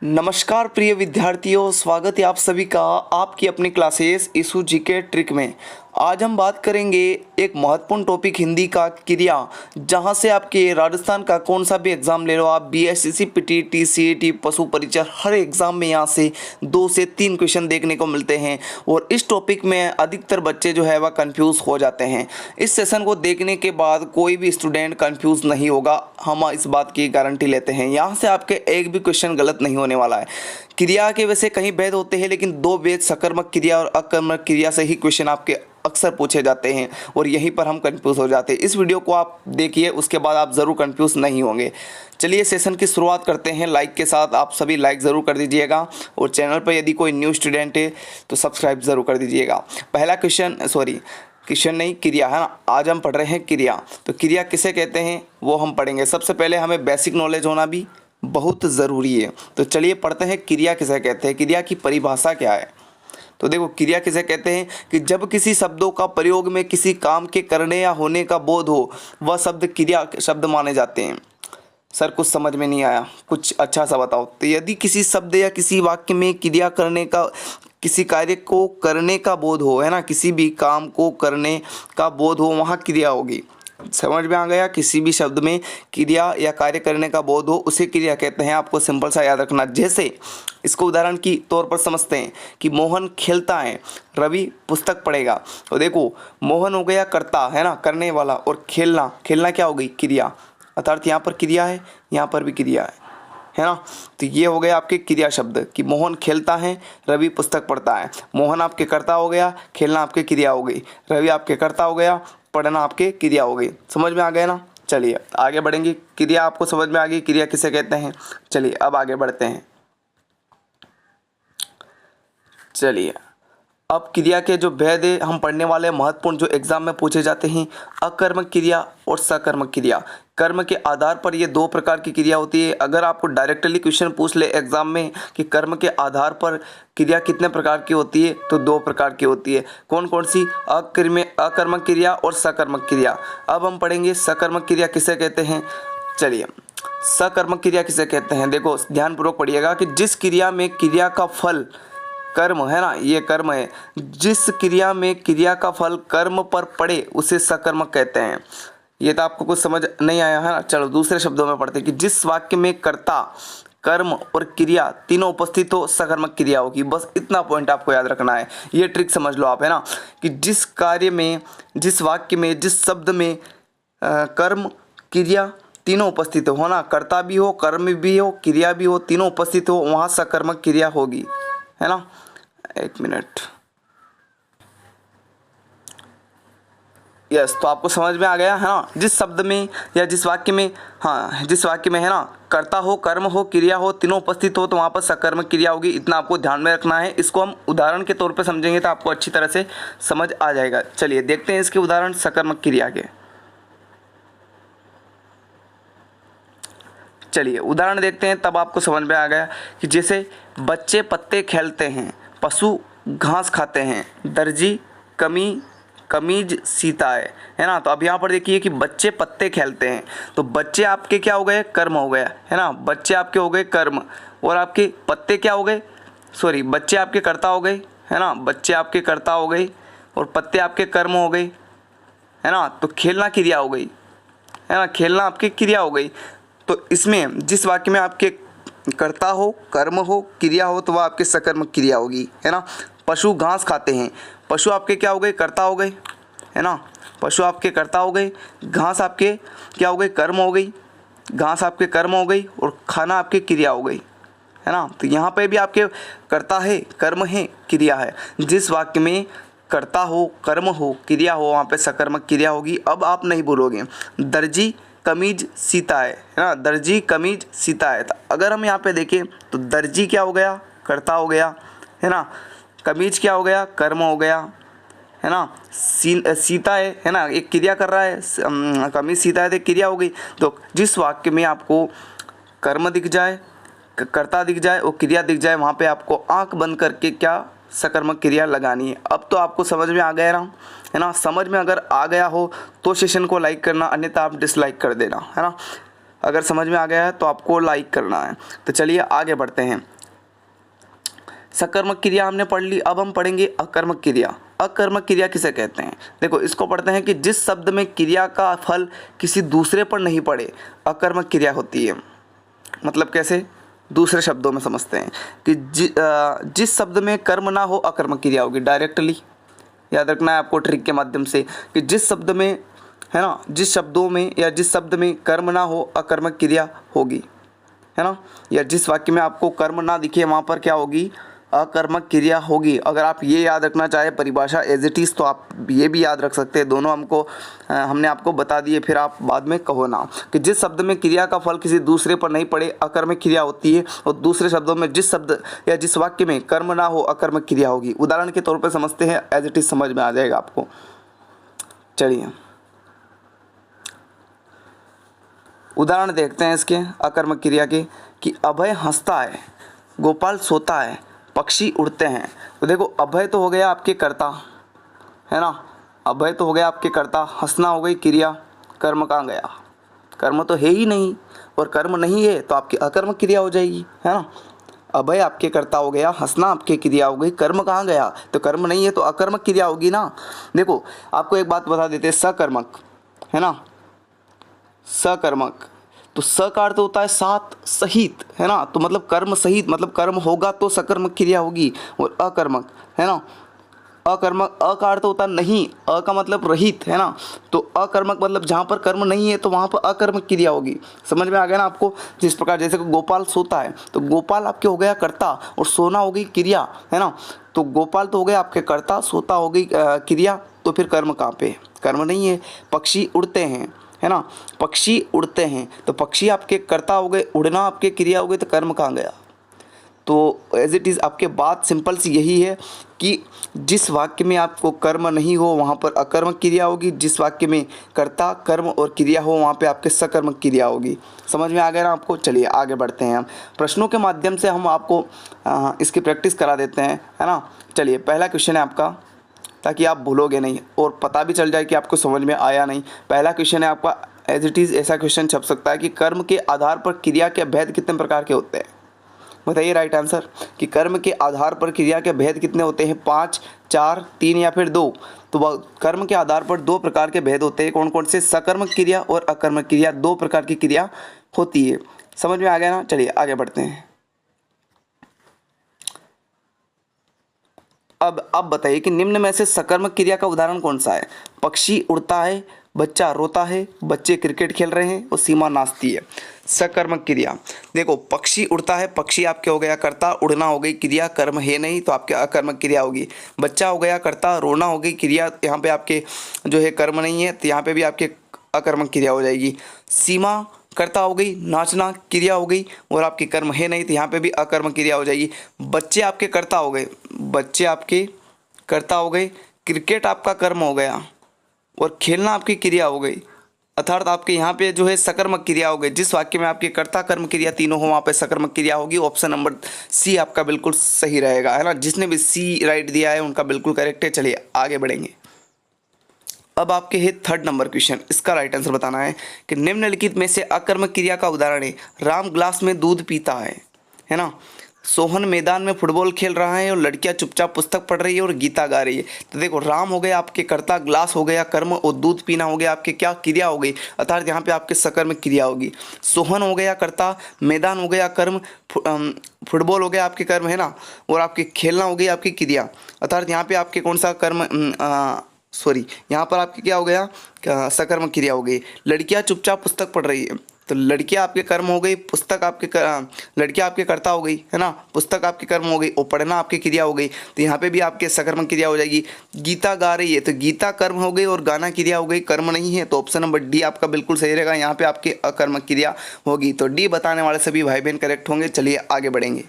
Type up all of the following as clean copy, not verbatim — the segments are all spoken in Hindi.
नमस्कार प्रिय विद्यार्थियों, स्वागत है आप सभी का आपकी अपनी क्लासेस इशू जीके ट्रिक में। आज हम बात करेंगे एक महत्वपूर्ण टॉपिक हिंदी का क्रिया, जहां से आपके राजस्थान का कौन सा भी एग्ज़ाम ले लो आप, बीएससी पीटी सीईटी पशु परिचर, हर एग्ज़ाम में यहां से 2 से 3 क्वेश्चन देखने को मिलते हैं और इस टॉपिक में अधिकतर बच्चे जो है वह कंफ्यूज हो जाते हैं। इस सेशन को देखने के बाद कोई भी स्टूडेंट कंफ्यूज नहीं होगा, हम इस बात की गारंटी लेते हैं। यहाँ से आपके एक भी क्वेश्चन गलत नहीं होने वाला है। क्रिया के वैसे कई भेद होते हैं, लेकिन 2 भेद सकर्मक क्रिया और अकर्मक क्रिया से ही क्वेश्चन आपके अक्सर पूछे जाते हैं और यहीं पर हम कंफ्यूज हो जाते हैं। इस वीडियो को आप देखिए, उसके बाद आप ज़रूर कंफ्यूज नहीं होंगे। चलिए सेशन की शुरुआत करते हैं लाइक के साथ। आप सभी लाइक ज़रूर कर दीजिएगा और चैनल पर यदि कोई न्यू स्टूडेंट है तो सब्सक्राइब ज़रूर कर दीजिएगा। पहला क्वेश्चन नहीं, क्रिया है ना। आज हम पढ़ रहे हैं क्रिया। तो क्रिया किसे कहते हैं वो हम पढ़ेंगे। सबसे पहले हमें बेसिक नॉलेज होना भी बहुत ज़रूरी है। तो चलिए पढ़ते हैं क्रिया किसे कहते हैं, क्रिया की परिभाषा क्या है। तो देखो, क्रिया किसे कहते हैं कि जब किसी शब्दों का प्रयोग में किसी काम के करने या होने का बोध हो, वह शब्द क्रिया शब्द माने जाते हैं। सर कुछ समझ में नहीं आया, कुछ अच्छा सा बताओ। तो यदि किसी शब्द या किसी वाक्य में क्रिया करने का, किसी कार्य को करने का बोध हो, है ना, किसी भी काम को करने का बोध हो, वहाँ क्रिया होगी। समझ में आ गया। किसी भी शब्द में क्रिया या कार्य करने का बोध हो उसे क्रिया कहते हैं। आपको सिंपल सा याद रखना। जैसे इसको उदाहरण की तौर पर समझते हैं कि मोहन खेलता है, रवि पुस्तक पढ़ेगा। तो देखो, मोहन हो गया कर्ता, है ना, करने वाला, और खेलना, खेलना क्या हो गई, क्रिया। अर्थात यहाँ पर क्रिया है, यहाँ पर भी क्रिया है ना। तो ये हो गया आपके क्रिया शब्द कि मोहन खेलता है, रवि पुस्तक पढ़ता है। मोहन आपके कर्ता हो गया, खेलना आपके क्रिया हो गई, रवि आपके कर्ता हो गया, पढ़ना आपके क्रिया हो गई। समझ में आ गया ना। चलिए आगे बढ़ेंगे। क्रिया आपको समझ में आ गई, क्रिया किसे कहते हैं। चलिए अब आगे बढ़ते हैं। चलिए अब क्रिया के जो भेद है हम पढ़ने वाले महत्वपूर्ण, जो एग्जाम में पूछे जाते हैं, अकर्मक क्रिया और सकर्मक क्रिया। कर्म के आधार पर ये 2 प्रकार की क्रिया होती है। अगर आपको डायरेक्टली क्वेश्चन पूछ ले एग्जाम में कि कर्म के आधार पर क्रिया कितने प्रकार की होती है, तो 2 प्रकार की होती है। कौन कौन सी, अकर्मक क्रिया और सकर्मक क्रिया। अब हम पढ़ेंगे सकर्मक क्रिया किसे कहते हैं। चलिए सकर्मक क्रिया किसे कहते हैं, देखो ध्यानपूर्वक पढ़िएगा कि जिस क्रिया में क्रिया का फल कर्म, है ना, ये कर्म है, जिस क्रिया में क्रिया का फल कर्म पर पड़े उसे सकर्मक कहते हैं। ये तो आपको कुछ समझ नहीं आया है ना। चलो दूसरे शब्दों में पढ़ते हैं कि जिस वाक्य में कर्ता, कर्म और क्रिया तीनों उपस्थित हो, सकर्मक क्रिया होगी। बस इतना पॉइंट आपको याद रखना है, ये ट्रिक समझ लो आप, है ना, कि जिस कार्य में, जिस वाक्य में, जिस शब्द में कर्म क्रिया तीनों उपस्थित हो ना, कर्ता भी हो, कर्म भी हो, क्रिया भी हो, तीनों उपस्थित हो, वहाँ सकर्मक क्रिया होगी, है ना। एक मिनट। यस, तो आपको समझ में आ गया है ना। जिस शब्द में या जिस वाक्य में, हाँ जिस वाक्य में, है ना, कर्ता हो, कर्म हो, क्रिया हो, तीनों उपस्थित हो, तो वहाँ पर सकर्मक क्रिया होगी। इतना आपको ध्यान में रखना है। इसको हम उदाहरण के तौर पे समझेंगे तो आपको अच्छी तरह से समझ आ जाएगा। चलिए देखते हैं इसके उदाहरण सकर्मक क्रिया के। चलिए उदाहरण देखते हैं, तब आपको समझ में आ गया कि जैसे बच्चे पत्ते खेलते हैं, पशु घास खाते हैं, दर्जी कमीज सीता है ना। तो अब यहाँ पर देखिए कि बच्चे पत्ते खेलते हैं, तो बच्चे आपके क्या हो गए, कर्म हो गया, है ना। बच्चे आपके हो गए कर्म, और आपके पत्ते क्या हो गए, बच्चे आपके कर्ता हो गए, है ना, बच्चे आपके कर्ता हो गए और पत्ते आपके कर्म हो गए, है ना। तो खेलना क्रिया हो गई, है ना, खेलना आपकी क्रिया हो गई। तो इसमें जिस वाक्य में आपके कर्ता हो, कर्म हो, क्रिया हो, तो वह आपके सकर्मक क्रिया होगी, है ना। पशु घास खाते हैं, पशु आपके क्या हो गए, कर्ता हो गए, है ना, पशु आपके कर्ता हो गए, घास आपके क्या हो गए, कर्म हो गई, घास आपके कर्म हो गई और खाना आपके क्रिया हो गई, है ना। तो यहाँ पे भी आपके कर्ता है, कर्म है, क्रिया है। जिस वाक्य में कर्ता हो, कर्म हो, क्रिया हो, वहाँ पे सकर्मक क्रिया होगी। अब आप नहीं बोलोगे दर्जी कमीज सीता है ना, दर्जी कमीज सीता है। तो अगर हम यहाँ पे देखें तो दर्जी क्या हो गया, कर्ता हो गया, है ना, कमीज क्या हो गया, कर्म हो गया, है ना, सीता है ना, एक क्रिया कर रहा है, कमीज सीता है तो क्रिया हो गई। तो जिस वाक्य में आपको कर्म दिख जाए, कर्ता दिख जाए और क्रिया दिख जाए, वहाँ पे आपको आंख बंद करके क्या सकर्मक क्रिया लगानी है। अब तो आपको समझ में आ गया ना, है ना। समझ में अगर आ गया हो तो सेशन को लाइक करना, अन्यथा आप डिसलाइक कर देना, है ना। अगर समझ में आ गया है तो आपको लाइक करना है। तो चलिए आगे बढ़ते हैं। सकर्मक क्रिया हमने पढ़ ली, अब हम पढ़ेंगे अकर्मक क्रिया। अकर्मक क्रिया किसे कहते हैं? देखो इसको पढ़ते हैं कि जिस शब्द में क्रिया का फल किसी दूसरे पर नहीं पड़े, अकर्मक क्रिया होती है। मतलब कैसे? दूसरे शब्दों में समझते हैं कि जिस शब्द में कर्म ना हो अकर्मक क्रिया होगी। डायरेक्टली याद रखना है आपको ट्रिक के माध्यम से कि जिस शब्द में है ना, जिस शब्दों में या जिस शब्द में कर्म ना हो अकर्मक क्रिया होगी, है ना, या जिस वाक्य में आपको कर्म ना दिखे वहाँ पर क्या होगी? अकर्मक क्रिया होगी। अगर आप ये याद रखना चाहे परिभाषा एज इट इज़ तो आप ये भी याद रख सकते हैं। दोनों हमने आपको बता दिए, फिर आप बाद में कहो ना कि जिस शब्द में क्रिया का फल किसी दूसरे पर नहीं पड़े अकर्मक क्रिया होती है, और दूसरे शब्दों में जिस शब्द या जिस वाक्य में कर्म ना हो अकर्मक क्रिया होगी। उदाहरण के तौर पर समझते हैं, एज इट इज़ समझ में आ जाएगा आपको। चलिए उदाहरण देखते हैं इसके अकर्मक क्रिया के कि अभय हंसता है, गोपाल सोता है, पक्षी उड़ते हैं। तो देखो अभय तो हो गया आपके कर्ता, है ना, अभय तो हो गया आपके कर्ता, हंसना हो गई क्रिया, कर्म कहाँ गया? कर्म तो है ही नहीं, और कर्म नहीं है तो आपकी अकर्मक क्रिया हो जाएगी, है ना। अभय आपके कर्ता हो गया, हंसना आपके क्रिया हो गई, कर्म कहाँ गया? तो कर्म नहीं है तो अकर्मक क्रिया होगी ना। देखो आपको एक बात बता देते हैं, सकर्मक, है ना, सकर्मक, तो स का अर्थ होता है साथ, सहित, है ना, तो मतलब कर्म सहित, मतलब कर्म होगा तो सकर्मक क्रिया होगी। और अकर्मक, है ना, अकर्मक, अ का अर्थ होता है नहीं, अ का मतलब रहित, है ना, तो अकर्मक मतलब जहाँ पर कर्म नहीं है तो वहाँ पर अकर्मक क्रिया होगी। समझ में आ गया ना आपको? जिस प्रकार जैसे कि गोपाल सोता है, तो गोपाल आपके हो गया कर्ता और सोना हो गई क्रिया, है ना। तो गोपाल तो हो गया आपके कर्ता, सोता हो गई क्रिया, तो फिर कर्म कहाँ पे? कर्म नहीं है। पक्षी उड़ते हैं, है ना, पक्षी उड़ते हैं, तो पक्षी आपके कर्ता हो गए, उड़ना आपके क्रिया हो गई, तो कर्म कहाँ गया? तो एज इट इज़ आपके बात सिंपल सी यही है कि जिस वाक्य में आपको कर्म नहीं हो वहाँ पर अकर्मक क्रिया होगी, जिस वाक्य में कर्ता कर्म और क्रिया हो वहाँ पे आपके सकर्मक क्रिया होगी। समझ में आ गया ना आपको? चलिए आगे बढ़ते हैं हम प्रश्नों के माध्यम से, हम आपको इसकी प्रैक्टिस करा देते हैं, है ना। चलिए पहला क्वेश्चन है आपका, ताकि आप भूलोगे नहीं और पता भी चल जाए कि आपको समझ में आया नहीं। पहला क्वेश्चन है आपका, एज इट इज़ ऐसा क्वेश्चन छप सकता है कि कर्म के आधार पर क्रिया के भेद कितने प्रकार के होते हैं? बताइए राइट आंसर कि कर्म के आधार पर क्रिया के भेद कितने होते हैं? 5, 4, 3 या फिर 2? तो कर्म के आधार पर 2 प्रकार के भेद होते हैं। कौन कौन से? सकर्मक क्रिया और अकर्मक क्रिया, 2 प्रकार की क्रिया होती है। समझ में आ गया ना? चलिए आगे बढ़ते हैं। अब बताइए कि निम्न में से सकर्मक क्रिया का उदाहरण कौन सा है? पक्षी उड़ता है, बच्चा रोता है, बच्चे क्रिकेट खेल रहे हैं और सीमा नाचती है। सकर्मक क्रिया, देखो पक्षी उड़ता है, पक्षी आपके हो गया कर्ता, उड़ना हो गई क्रिया, कर्म है नहीं तो आपके अकर्मक क्रिया होगी। बच्चा हो गया कर्ता, रोना हो गई क्रिया, यहाँ पे आपके जो है कर्म नहीं है तो यहाँ पे भी आपके अकर्मक क्रिया हो जाएगी। सीमा कर्ता हो गई, नाचना क्रिया हो गई और आपके कर्म है नहीं तो यहाँ पे भी अकर्मक क्रिया हो जाएगी। बच्चे आपके कर्ता हो गए, बच्चे आपके कर्ता हो गए, क्रिकेट आपका कर्म हो गया और खेलना आपकी क्रिया हो गई, अर्थात आपके यहाँ पे जो है सकर्मक क्रिया हो गई। जिस वाक्य में आपके कर्ता कर्म क्रिया तीनों हो वहाँ पे सकर्मक क्रिया होगी। ऑप्शन नंबर सी आपका बिल्कुल सही रहेगा, है ना। जिसने भी सी राइट दिया है उनका बिल्कुल करेक्ट है। चलिए आगे बढ़ेंगे। अब आपके है 3rd नंबर क्वेश्चन, इसका राइट आंसर बताना है कि निम्नलिखित में से अकर्मक क्रिया का उदाहरण है। राम ग्लास में दूध पीता है ना। सोहन मैदान में फुटबॉल खेल रहा है और लड़कियां चुपचाप पुस्तक पढ़ रही है और गीता गा रही है। तो देखो राम हो गया आपके कर्ता, ग्लास हो गया कर्म और दूध पीना हो गया आपके क्या क्रिया हो गई, अर्थात यहाँ पे आपके सकर्मक क्रिया होगी। सोहन हो गया कर्ता, मैदान हो गया कर्म, फुटबॉल हो गया आपके कर्म, है ना, और आपके खेलना हो गई आपकी क्रिया, अर्थात यहाँ पे आपके कौन सा कर्म यहाँ पर आपकी क्या हो गया? सकर्मक क्रिया हो गई। लड़कियां चुपचाप पुस्तक पढ़ रही है, तो लड़कियां आपके कर्म हो गई, पुस्तक आपके लड़कियां आपके कर्ता हो गई, है ना, पुस्तक आपके कर्म हो गई और पढ़ना आपकी क्रिया हो गई। तो यहाँ पे भी आपके सकर्मक क्रिया हो जाएगी। गीता गा रही है, तो गीता कर्म हो गई और गाना क्रिया हो गई, कर्म नहीं है, तो ऑप्शन नंबर डी आपका बिल्कुल सही रहेगा। यहाँ पे आपकी अकर्मक क्रिया होगी। तो डी बताने वाले सभी भाई बहन करेक्ट होंगे। चलिए आगे बढ़ेंगे।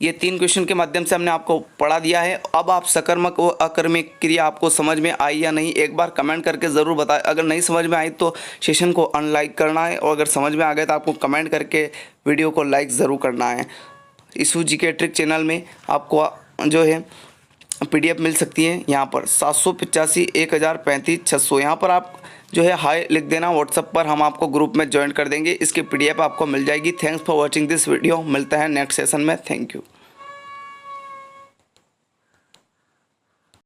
ये 3 क्वेश्चन के माध्यम से हमने आपको पढ़ा दिया है। अब आप सकर्मक और अकर्मक क्रिया आपको समझ में आई या नहीं, एक बार कमेंट करके ज़रूर बताएं। अगर नहीं समझ में आई तो सेशन को अनलाइक करना है, और अगर समझ में आ गया तो आपको कमेंट करके वीडियो को लाइक ज़रूर करना है। इशू जीके ट्रिक चैनल में आपको जो है PDF मिल सकती है। यहाँ पर 785 1035 600, यहाँ पर आप जो है हाय लिख देना व्हाट्सएप पर, हम आपको ग्रुप में ज्वाइन कर देंगे। इसकी PDF आपको मिल जाएगी। Thanks for watching this video. मिलता है नेक्स्ट सेशन में। Thank you.